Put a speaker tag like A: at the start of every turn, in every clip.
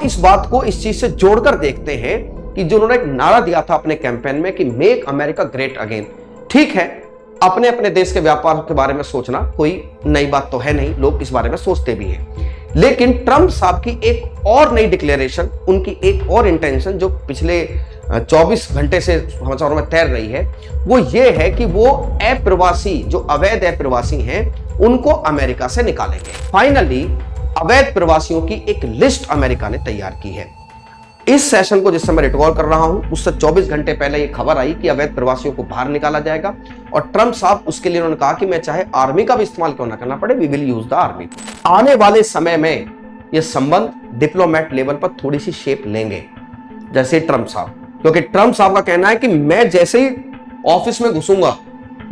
A: इस बात को इस चीज से जोड़कर देखते हैं कि जो उन्होंने एक नारा दिया था अपने कैंपेन में कि मेक अमेरिका ग्रेट अगेन। ठीक है, अपने अपने देश के व्यापार के बारे में सोचना कोई नई बात तो है नहीं, लोग इस बारे में सोचते भी हैं। लेकिन ट्रंप साहब की एक और नई डिक्लेरेशन, उनकी एक और इंटेंशन जो पिछले 24 घंटे से समाचारों में तैर रही है, वो ये है कि वो अप्रवासी, जो अवैध अप्रवासी हैं, उनको अमेरिका से निकालेंगे। फाइनली अवैध प्रवासियों की एक लिस्ट अमेरिका ने तैयार की है। इस सेशन को जिस समय रिकॉर्ड कर रहा हूं, उससे 24 घंटे पहले यह खबर आई कि अवैध प्रवासियों को बाहर निकाला जाएगा और ट्रंप साहब उसके लिए उन्होंने कहा कि मैं चाहे आर्मी का भी इस्तेमाल क्यों ना करना पड़े, we will use the army. आने वाले समय में यह संबंध डिप्लोमेट लेवल पर थोड़ी सी शेप लेंगे, जैसे ट्रंप साहब, क्योंकि ट्रंप साहब का कहना है कि मैं जैसे ही ऑफिस में घुसूंगा,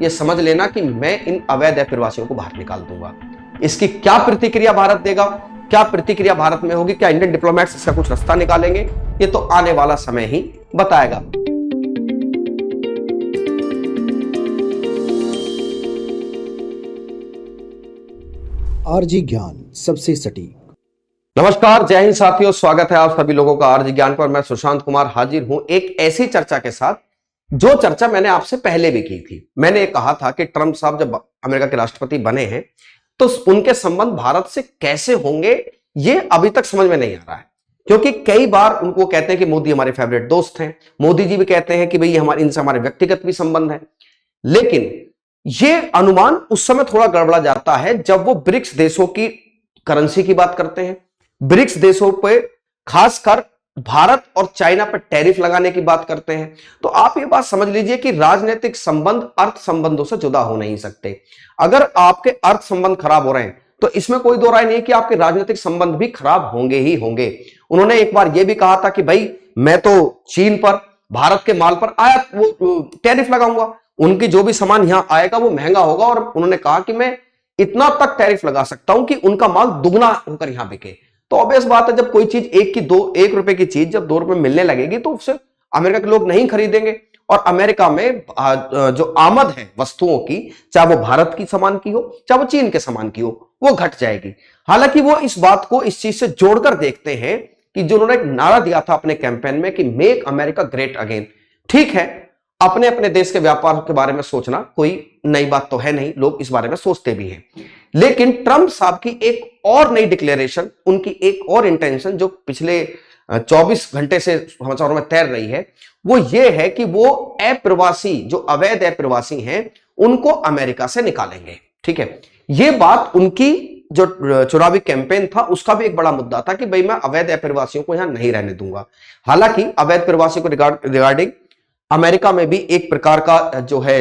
A: यह समझ लेना कि मैं इन अवैध प्रवासियों को बाहर निकाल दूंगा। इसकी क्या प्रतिक्रिया भारत देगा, क्या प्रतिक्रिया भारत में होगी, क्या इंडियन डिप्लोमेट्स इसका कुछ रास्ता निकालेंगे, ये तो आने वाला समय ही बताएगा।
B: आरजी ज्ञान सबसे सटीक।
A: नमस्कार, जय हिंद साथियों, स्वागत है आप सभी लोगों का आरजी ज्ञान पर। मैं सुशांत कुमार हाजिर हूं एक ऐसी चर्चा के साथ जो चर्चा मैंने आपसे पहले भी की थी। मैंने कहा था कि ट्रंप साहब जब अमेरिका के राष्ट्रपति बने हैं तो उनके संबंध भारत से कैसे होंगे, ये अभी तक समझ में नहीं आ रहा है, क्योंकि कई बार उनको कहते हैं कि मोदी हमारे फेवरेट दोस्त हैं, मोदी जी भी कहते हैं कि भाई इनसे हमारे व्यक्तिगत भी संबंध है। लेकिन ये अनुमान उस समय थोड़ा गड़बड़ा जाता है जब वो ब्रिक्स देशों की करेंसी की बात करते हैं, ब्रिक्स देशों पे खासकर भारत और चाइना पर टैरिफ लगाने की बात करते हैं। तो आप ये बात समझ लीजिए कि राजनीतिक संबंध अर्थ संबंधों से जुदा हो नहीं सकते। अगर आपके अर्थ संबंध खराब हो रहे हैं तो इसमें कोई दो राय नहीं कि आपके राजनीतिक संबंध भी खराब होंगे ही होंगे। उन्होंने एक बार यह भी कहा था कि भाई मैं तो चीन पर, भारत के माल पर आया वो टैरिफ लगाऊंगा, उनकी जो भी सामान यहां आएगा वो महंगा होगा, और उन्होंने कहा कि मैं इतना तक टैरिफ लगा सकता हूं कि उनका माल दुगना होकर यहां बिके। तो ऑब्वियस बात है, जब कोई चीज एक रुपए की चीज जब 2 रुपए मिलने लगेगी तो उससे अमेरिका के लोग नहीं खरीदेंगे, और अमेरिका में जो आमद है वस्तुओं की, चाहे वो भारत की सामान की हो चाहे वो चीन के सामान की हो, वो घट जाएगी। हालांकि वो इस बात को इस चीज से जोड़कर देखते हैं कि जो उन्होंने एक नारा दिया था अपने कैंपेन में कि मेक अमेरिका ग्रेट अगेन। ठीक है, अपने अपने देश के व्यापार के बारे में सोचना कोई नई बात तो है नहीं, लोग इस बारे में सोचते भी हैं। लेकिन ट्रंप साहब की एक और नई डिक्लेरेशन, उनकी एक और इंटेंशन जो पिछले 24 घंटे से समाचारों में तैर रही है, वो ये है कि वो अप्रवासी, जो अवैध अप्रवासी हैं, उनको अमेरिका से निकालेंगे। ठीक है, ये बात उनकी जो चुनावी कैंपेन था उसका भी एक बड़ा मुद्दा था कि भाई मैं अवैध अप्रवासियों को यहां नहीं रहने दूंगा। हालांकि अवैध प्रवासियों को रिगार्डिंग अमेरिका में भी एक प्रकार का जो है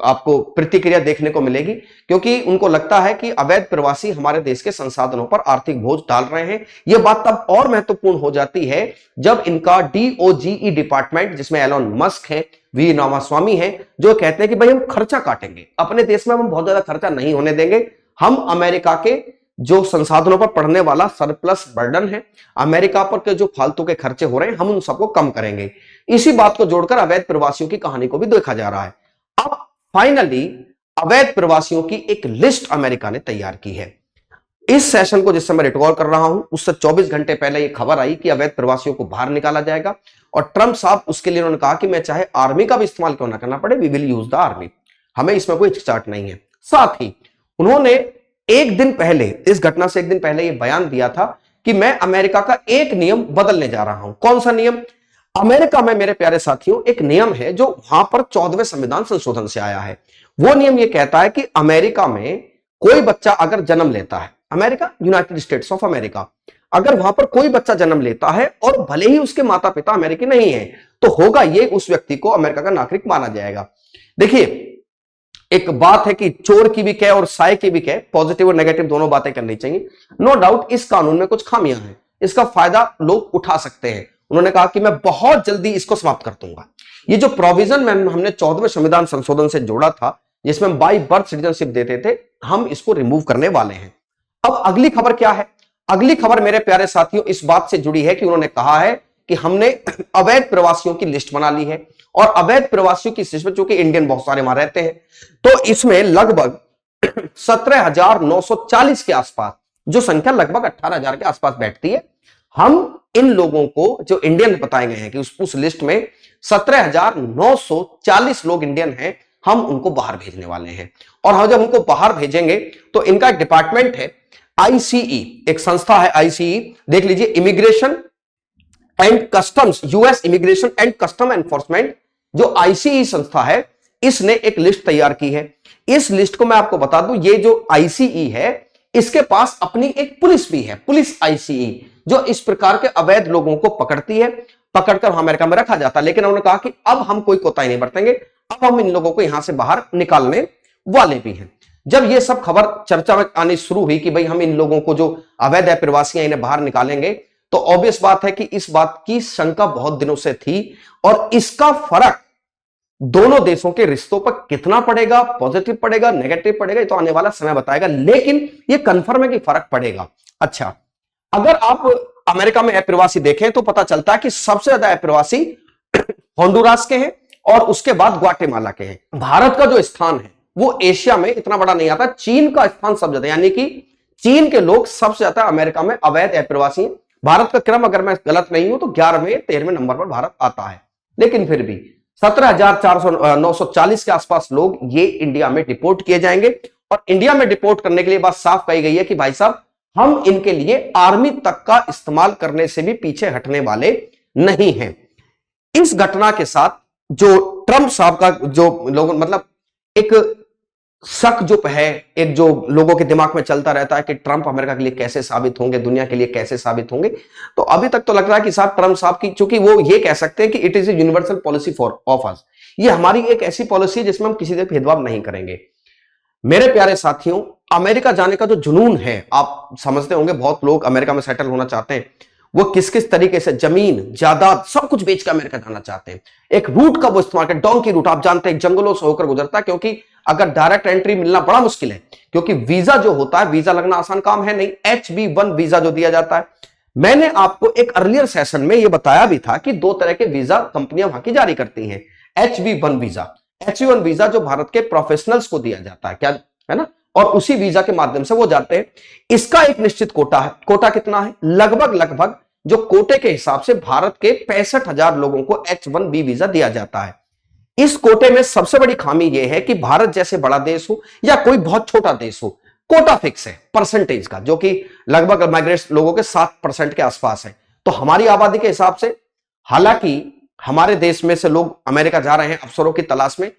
A: आपको प्रतिक्रिया देखने को मिलेगी, क्योंकि उनको लगता है कि अवैध प्रवासी हमारे देश के संसाधनों पर आर्थिक बोझ डाल रहे हैं। यह बात तब और महत्वपूर्ण हो जाती है जब इनका DOGE डिपार्टमेंट, जिसमें एलोन मस्क है, वी रामास्वामी है, जो कहते हैं कि भाई हम खर्चा काटेंगे, अपने देश में हम बहुत ज्यादा खर्चा नहीं होने देंगे, हम अमेरिका के जो संसाधनों पर पड़ने वाला सरप्लस बर्डन है, अमेरिका पर के जो फालतू के खर्चे हो रहे हैं, हम उन सबको कम करेंगे। इसी बात को जोड़कर अवैध प्रवासियों की कहानी को भी देखा जा रहा है। अब फाइनली अवैध प्रवासियों की एक लिस्ट अमेरिका ने तैयार की है। इस सेशन को जिस समय रिकॉर्ड कर रहा हूं, उससे 24 घंटे पहले यह खबर आई कि अवैध प्रवासियों को बाहर निकाला जाएगा, और ट्रंप साहब उसके लिए उन्होंने कहा कि मैं चाहे आर्मी का भी इस्तेमाल क्यों ना करना पड़े, we will use the army, हमें इसमें कोई हिचकिचाहट नहीं है। साथ ही उन्होंने एक दिन पहले, इस घटना से एक दिन पहले यह बयान दिया था कि मैं अमेरिका का एक नियम बदलने जा रहा हूं। कौन सा नियम? अमेरिका में मेरे प्यारे साथियों एक नियम है जो वहां पर 14वें संविधान संशोधन से आया है। वो नियम यह कहता है कि अमेरिका में कोई बच्चा अगर जन्म लेता है, America, United states of America, अगर वहां पर कोई बच्चा जन्म लेता है और भले ही उसके माता पिता अमेरिकी नहीं है, तो होगा ये उस व्यक्ति को अमेरिका का नागरिक माना जाएगा। देखिए, एक बात है कि चोर की भी कह और साय की भी कह, पॉजिटिव और नेगेटिव दोनों बातें करनी चाहिए। नो डाउट इस कानून में कुछ खामियां हैं, इसका फायदा लोग उठा सकते हैं। उन्होंने कहा कि मैं बहुत जल्दी इसको समाप्त कर दूंगा। ये जो प्रोविजन में हमने 14वें संविधान संशोधन से जोड़ा था, जिसमें बाय बर्थ सिटीजनशिप देते थे, हम इसको रिमूव करने वाले हैं। अब अगली खबर क्या है? अगली खबर मेरे प्यारे साथियों इस बात से जुड़ी है कि उन्होंने कहा है कि हमने अवैध प्रवासियों की लिस्ट बना ली है, और अवैध प्रवासियों की लिस्ट में चूंकि इंडियन बहुत सारे वहां रहते हैं, तो इसमें लगभग 17,940 के आसपास, जो संख्या लगभग 18,000 के आसपास बैठती है, हम इन लोगों को जो इंडियन बताए गए हैं कि उस लिस्ट में 17,940 लोग इंडियन हैं, हम उनको बाहर भेजने वाले हैं। और हम जब उनको बाहर भेजेंगे तो इनका एक डिपार्टमेंट है आईसीई, एक संस्था है आईसीई, देख लीजिए, immigration and customs, US immigration and custom enforcement, जो आईसीई संस्था है, इसने एक लिस्ट तैयार की है। इस लिस्ट को मैं आपको बता दूं, ये जो आईसीई है इसके पास अपनी एक पुलिस भी है, पुलिस आईसीई, जो इस प्रकार के अवैध लोगों को पकड़ती है, पकड़कर अमेरिका में रखा जाता है। लेकिन उन्होंने कहा कि अब हम कोई कोताही नहीं बरतेंगे, अब हम इन लोगों को यहां से बाहर निकालने वाले भी हैं। जब ये सब खबर चर्चा में आनी शुरू हुई कि भाई हम इन लोगों को जो अवैध प्रवासी हैं इन्हें बाहर निकालेंगे, तो ऑब्वियस बात है कि इस बात की शंका बहुत दिनों से थी और इसका फर्क दोनों देशों के रिश्तों पर कितना पड़ेगा, पॉजिटिव पड़ेगा, नेगेटिव पड़ेगा, ये तो आने वाला समय बताएगा, लेकिन ये कंफर्म है कि फर्क पड़ेगा। अच्छा, अगर आप अमेरिका में अप्रवासी देखें तो पता चलता है कि सबसे ज्यादा अप्रवासी होंडुरास के हैं और उसके बाद ग्वाटेमाला के हैं। भारत का जो स्थान है वो एशिया में इतना बड़ा नहीं आता, चीन का स्थान सबसे ज्यादा, यानी कि चीन के लोग सबसे ज्यादा अमेरिका में अवैध अप्रवासी हैं। भारत का क्रम अगर मैं गलत नहीं हूं तो 11वें 13वें नंबर पर भारत आता है, लेकिन फिर भी 17,940 के आसपास लोग ये इंडिया में डिपोर्ट किए जाएंगे। और इंडिया में डिपोर्ट करने के लिए बात साफ कही गई है कि भाई साहब, हम इनके लिए आर्मी तक का इस्तेमाल करने से भी पीछे हटने वाले नहीं हैं। इस घटना के साथ जो ट्रंप साहब का जो लोग, मतलब एक शक जो है, एक जो लोगों के दिमाग में चलता रहता है कि ट्रंप अमेरिका के लिए कैसे साबित होंगे, दुनिया के लिए कैसे साबित होंगे, तो अभी तक तो लग रहा है कि साहब ट्रंप साहब की, चूंकि वो ये कह सकते हैं कि it is a universal policy for of us, ये हमारी एक ऐसी पॉलिसी है जिसमें हम किसी से भेदभाव नहीं करेंगे। मेरे प्यारे साथियों, अमेरिका जाने का जो जुनून है, आप समझते होंगे बहुत लोग अमेरिका में सेटल होना चाहते हैं, वो किस किस तरीके से जमीन जायदाद सब कुछ बेच के अमेरिका जाना चाहते हैं। एक रूट का वो इस्तेमाल करते, डोंकी रूट, आप जानते हैं जंगलों से होकर गुजरता है, क्योंकि अगर डायरेक्ट एंट्री मिलना बड़ा मुश्किल है, क्योंकि वीजा जो होता है, वीजा लगना आसान काम है नहीं, H-1B वीजा जो दिया जाता है। मैंने आपको एक अर्लियर सेशन में यह बताया भी था कि दो तरह के वीजा कंपनियां वहां की जारी करती हैं। H-1B वीजा, H-1 वीजा जो भारत के प्रोफेशनल्स को दिया जाता है, क्या है ना, और उसी वीजा के माध्यम से वो जाते हैं। इसका एक निश्चित कोटा है। कोटा कितना है? लगभग जो कोटे के हिसाब से भारत के 65,000 लोगों को H-1B वीजा दिया जाता है। इस कोटे में सबसे बड़ी खामी यह है कि भारत जैसे बड़ा देश हो या कोई बहुत छोटा देश हो, कोटा फिक्स है परसेंटेज का, जो कि लगभग माइग्रेट लोगों के 7% के आसपास है। तो हमारी आबादी के हिसाब से, हालांकि हमारे देश में से लोग अमेरिका जा रहे हैं अवसरों की तलाश में,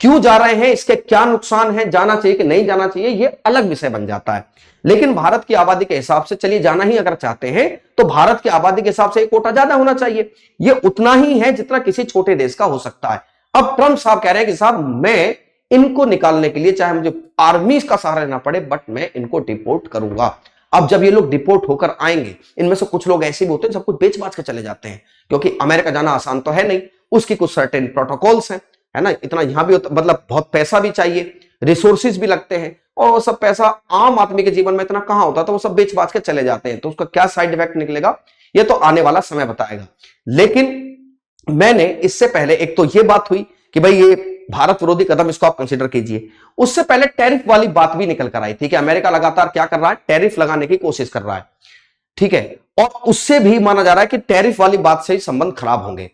A: क्यों जा रहे हैं, इसके क्या नुकसान है, जाना चाहिए कि नहीं जाना चाहिए, यह अलग विषय बन जाता है। लेकिन भारत की आबादी के हिसाब से, चलिए जाना ही अगर चाहते हैं तो भारत की आबादी के हिसाब से कोटा ज्यादा होना चाहिए। यह उतना ही है जितना किसी छोटे देश का हो सकता है। अब ट्रंप साहब कह रहे हैं कि साहब, मैं इनको निकालने के लिए चाहे मुझे आर्मी का सहारा लेना पड़े, बट मैं इनको डिपोर्ट करूंगा। अब जब ये लोग डिपोर्ट होकर आएंगे, इनमें से कुछ लोग ऐसे भी होते हैं सब कुछ बेच बाच के चले जाते हैं, क्योंकि अमेरिका जाना आसान तो है नहीं, उसकी कुछ सर्टेन प्रोटोकॉल्स हैं, है ना, इतना यहां भी मतलब बहुत पैसा भी चाहिए, रिसोर्सेज भी लगते हैं, और वो सब पैसा आम आदमी के जीवन में इतना कहां होता है, तो वो सब बेच बाच के चले जाते हैं। तो उसका क्या साइड इफेक्ट निकलेगा, ये तो आने वाला समय बताएगा। लेकिन मैंने इससे पहले, एक तो ये बात हुई कि भाई ये भारत विरोधी कदम, इसको आप कंसीडर कीजिए। उससे पहले टैरिफ वाली बात भी निकल कर आई थी कि अमेरिका लगातार क्या कर रहा है, टैरिफ लगाने की कोशिश कर रहा है, ठीक है, और उससे भी माना जा रहा है कि टैरिफ वाली बात से ही संबंध खराब होंगे।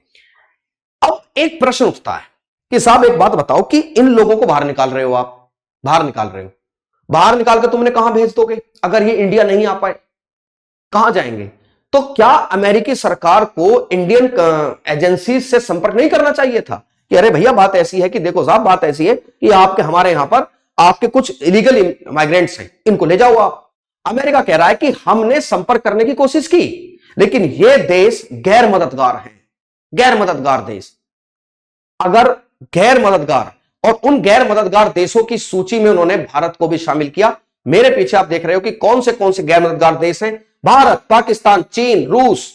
A: अब एक प्रश्न उठता है कि साहब एक बात बताओ कि इन लोगों को बाहर निकाल रहे हो, आप बाहर निकाल रहे हो, बाहर निकाल कर तुमने कहां भेज दोगे? अगर ये इंडिया नहीं आ पाए, कहां जाएंगे? तो क्या अमेरिकी सरकार को इंडियन एजेंसी से संपर्क नहीं करना चाहिए था कि अरे भैया बात ऐसी है कि देखो साहब, बात ऐसी है कि आपके हमारे यहां पर आपके कुछ इलीगल माइग्रेंट्स हैं, इनको ले जाओ आप। अमेरिका कह रहा है कि हमने संपर्क करने की कोशिश की, लेकिन यह देश गैर मददगार है, गैर मददगार देश। अगर गैर मददगार, और उन गैर मददगार देशों की सूची में उन्होंने भारत को भी शामिल किया। मेरे पीछे आप देख रहे हो कि कौन से गैर मददगार देश हैं, भारत, पाकिस्तान, चीन, रूस,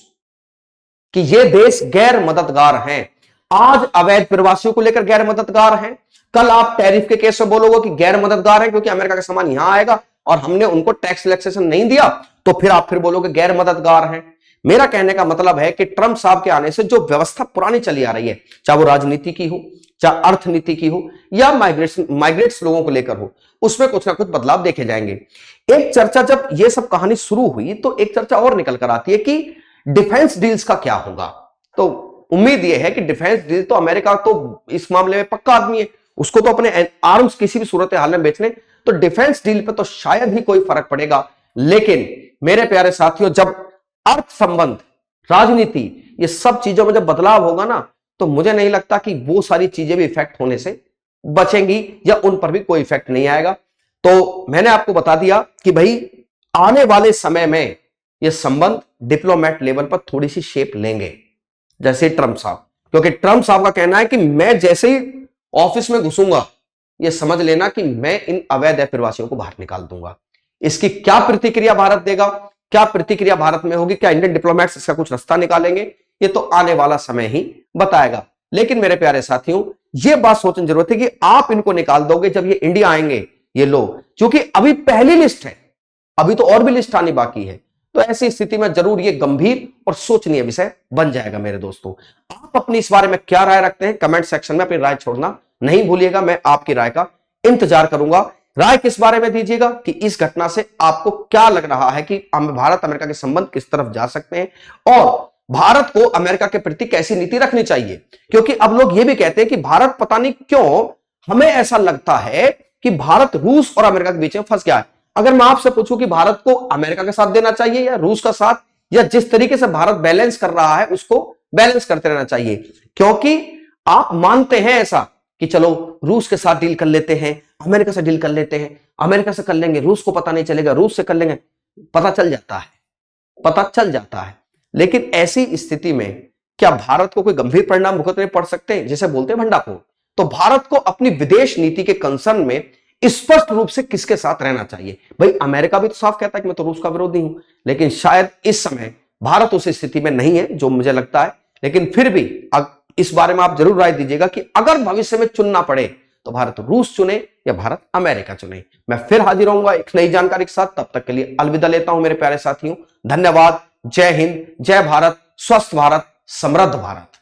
A: कि ये देश गैर मददगार हैं। आज अवैध प्रवासियों को लेकर गैर मददगार हैं, कल आप टैरिफ के केस में बोलोगे कि गैर मददगार है क्योंकि अमेरिका का सामान यहां आएगा और हमने उनको टैक्स रिलैक्सेशन नहीं दिया, तो फिर आप फिर बोलोगे गैर मददगार हैं। मेरा कहने का मतलब है कि ट्रंप साहब के आने से जो व्यवस्था पुरानी चली आ रही है, चाहे वो राजनीति की हो, चाहे अर्थनीति की हो, या माइग्रेट्स लोगों को लेकर हो, उसमें कुछ ना कुछ बदलाव देखे जाएंगे। एक चर्चा, जब ये सब कहानी शुरू हुई तो एक चर्चा और निकल कर आती है कि डिफेंस डील्स का क्या होगा। तो उम्मीद यह है कि डिफेंस डील तो अमेरिका तो इस मामले में पक्का आदमी है, उसको तो अपने आर्म्स किसी भी सूरत हाल में बेचने, तो डिफेंस डील पे तो शायद ही कोई फर्क पड़ेगा। लेकिन मेरे प्यारे साथियों, जब अर्थ संबंध, राजनीति, ये सब चीजों में जब बदलाव होगा ना, तो मुझे नहीं लगता कि वो सारी चीजें भी इफेक्ट होने से बचेंगी या उन पर भी कोई इफेक्ट नहीं आएगा। तो मैंने आपको बता दिया कि भाई आने वाले समय में ये संबंध डिप्लोमेट लेवल पर थोड़ी सी शेप लेंगे, जैसे ट्रंप साहब, क्योंकि ट्रंप साहब का कहना है कि मैं जैसे ही ऑफिस में घुसूंगा, ये समझ लेना कि मैं इन अवैध अप्रवासियों को बाहर निकाल दूंगा। इसकी क्या प्रतिक्रिया भारत देगा, क्या प्रतिक्रिया भारत में होगी, क्या इंडियन डिप्लोमेट्स इसका कुछ रास्ता निकालेंगे, ये तो आने वाला समय ही बताएगा। लेकिन मेरे प्यारे साथियों, ये बात सोचने की जरूरत है कि आप इनको निकाल दोगे जब ये इंडिया आएंगे ये लोग, क्योंकि अभी पहली लिस्ट है, अभी तो और भी लिस्ट आनी बाकी है। तो ऐसी स्थिति में जरूर ये गंभीर और सोचनीय विषय बन जाएगा। मेरे दोस्तों, आप अपनी इस बारे में क्या राय रखते हैं, कमेंट सेक्शन में अपनी राय छोड़ना नहीं भूलिएगा। मैं आपकी राय का इंतजार करूंगा। राय किस बारे में दीजिएगा कि इस घटना से आपको क्या लग रहा है कि भारत अमेरिका के संबंध किस तरफ जा सकते हैं और भारत को अमेरिका के प्रति कैसी नीति रखनी चाहिए। क्योंकि अब लोग ये भी कहते हैं कि भारत, पता नहीं क्यों हमें ऐसा लगता है कि भारत रूस और अमेरिका के बीच में फंस गया है। अगर मैं आपसे पूछूं कि भारत को अमेरिका के साथ देना चाहिए या रूस का साथ, या जिस तरीके से भारत बैलेंस कर रहा है उसको बैलेंस करते रहना चाहिए, क्योंकि आप मानते हैं ऐसा कि चलो रूस के साथ डील कर लेते हैं, अमेरिका से डील कर लेते हैं, अमेरिका से कर लेंगे, रूस को पता नहीं चलेगा, रूस से कर लेंगे, पता चल जाता है, पता चल जाता है। लेकिन ऐसी स्थिति में क्या भारत को कोई गंभीर परिणाम भुगतने पड़ सकते हैं, जिसे बोलते हैं भंडाफोड़। तो भारत को अपनी विदेश नीति के कंसर्न में स्पष्ट रूप से किसके साथ रहना चाहिए। भाई अमेरिका भी तो साफ कहता है कि मैं तो रूस का विरोधी हूं, लेकिन शायद इस समय भारत उस स्थिति में नहीं है जो मुझे लगता है। लेकिन फिर भी इस बारे में आप जरूर राय दीजिएगा कि अगर भविष्य में चुनना पड़े तो भारत रूस चुने या भारत अमेरिका चुने। मैं फिर हाजिर होऊंगा एक नई जानकारी के साथ, तब तक के लिए अलविदा लेता हूं मेरे प्यारे साथियों। धन्यवाद। जय हिंद, जय भारत, स्वस्थ भारत, समृद्ध भारत।